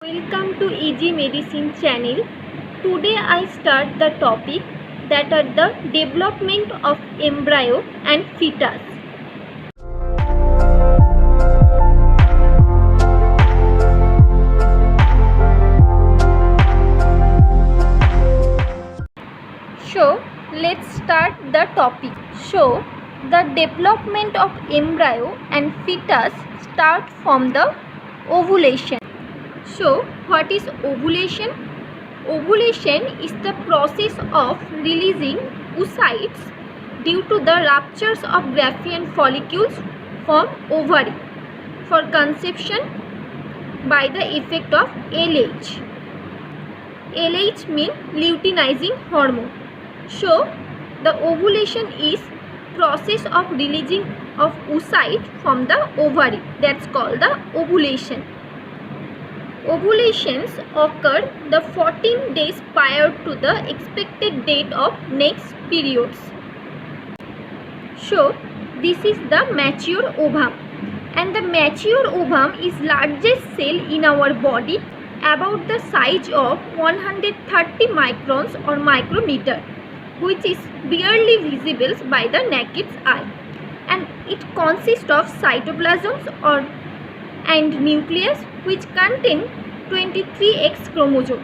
Welcome to Easy Medicine channel. Today I start the topic that are the development of embryo and fetus. So let's start the topic. So the development of embryo and fetus start from the ovulation. So what is ovulation? Ovulation is the process of releasing oocytes due to the ruptures of Graafian follicles from ovary for conception by the effect of LH. LH means luteinizing hormone. So the ovulation is process of releasing of oocyte from the ovary. That's called the ovulation. Ovulations occur the 14 days prior to the expected date of next periods. So this is the mature ovum, and the mature ovum is largest cell in our body, about the size of 130 microns or micrometer, which is barely visible by the naked eye, and it consists of cytoplasms and nucleus, which contain 23X chromosome,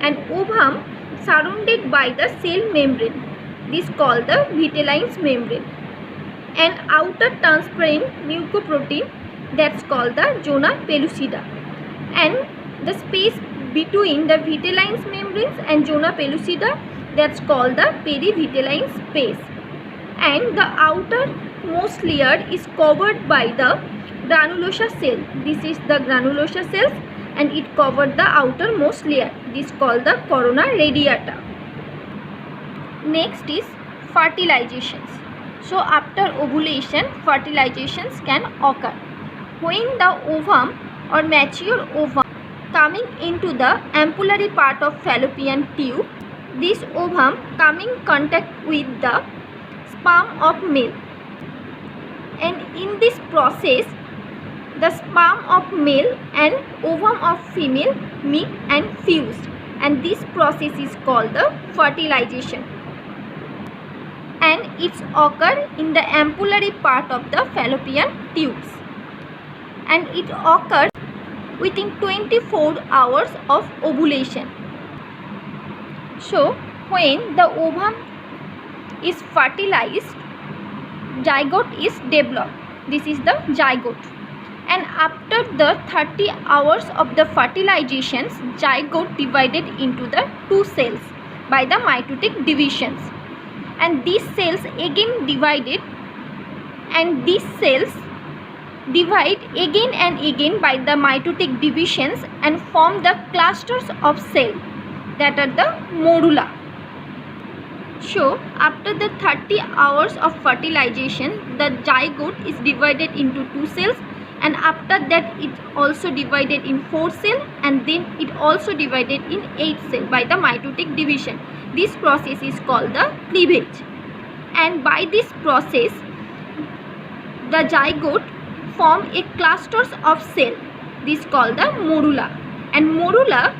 and ovum surrounded by the cell membrane. This called the vitelline membrane, and outer transparent mucoprotein, that's called the zona pellucida, and the space between the vitelline membranes and zona pellucida, that's called the perivitelline space, and the outermost layer is covered by the granulosa cell. This is the granulosa cells, and it covered the outermost layer. This is called the corona radiata. Next is fertilizations. So after ovulation, fertilizations can occur. When the ovum or mature ovum coming into the ampullary part of fallopian tube, this ovum coming contact with the sperm of male, and in this process the sperm of male and ovum of female meet and fuse, and this process is called the fertilization, and it's occur in the ampullary part of the fallopian tubes, and it occurs within 24 hours of ovulation. So when the ovum is fertilized, zygote is developed. This is the zygote, and after the 30 hours of the fertilizations, zygote divided into the two cells by the mitotic divisions, and these cells again divided, and these cells divide again and again by the mitotic divisions and form the clusters of cells, that are the morula. So after the 30 hours of fertilization, the zygote is divided into two cells, and after that it also divided in 4 cells, and then it also divided in 8 cells by the mitotic division. This process is called the cleavage, and by this process the zygote form a clusters of cells. This is called the morula, and morula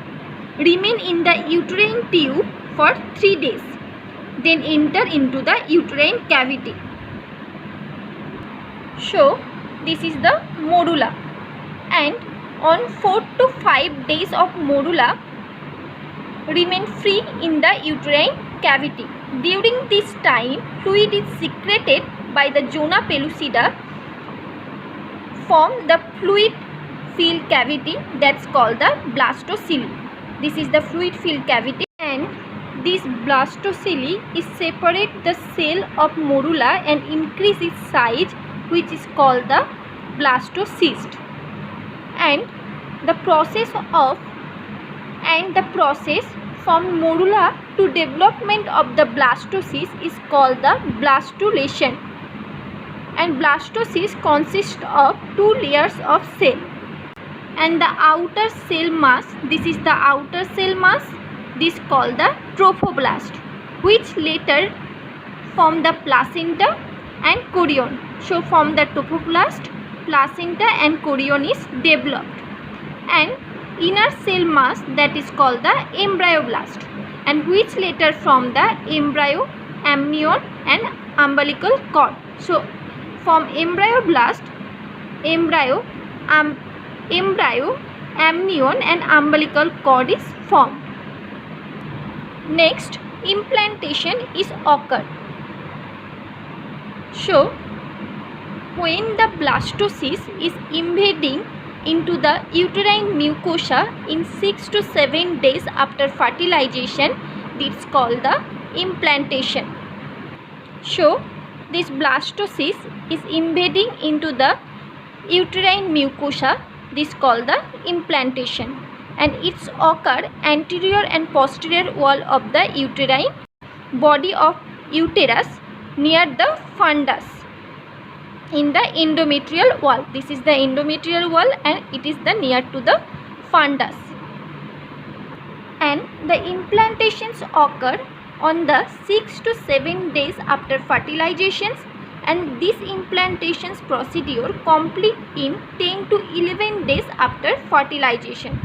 remain in the uterine tube for 3 days, then enter into the uterine cavity. So this is the morula, and on 4 to 5 days of morula remain free in the uterine cavity. During this time, fluid is secreted by the zona pellucida, form the fluid filled cavity, that's called the blastocyst. This is the fluid filled cavity, and this blastocyst is separate the cell of morula and increase its size, which is called the blastocyst, and the process from morula to development of the blastocyst is called the blastulation, and blastocyst consists of 2 layers of cell, and the outer cell mass, this is the outer cell mass, this called the trophoblast, which later form the placenta and chorion. So from the trophoblast, placenta and chorion is developed, and inner cell mass that is called the embryoblast, and which later form the embryo, amnion and umbilical cord. So from embryoblast, embryo, amnion and umbilical cord is formed. Next, implantation is occurred. So when the blastocyst is invading into the uterine mucosa in 6 to 7 days after fertilization, it's called the implantation. So this blastocyst is invading into the uterine mucosa, this called the implantation, and it's occur anterior and posterior wall of the uterine body of uterus near the fundus in the endometrial wall. This is the endometrial wall and it is the near to the fundus. And the implantations occur on the 6 to 7 days after fertilizations, and this implantations procedure complete in 10 to 11 days after fertilization.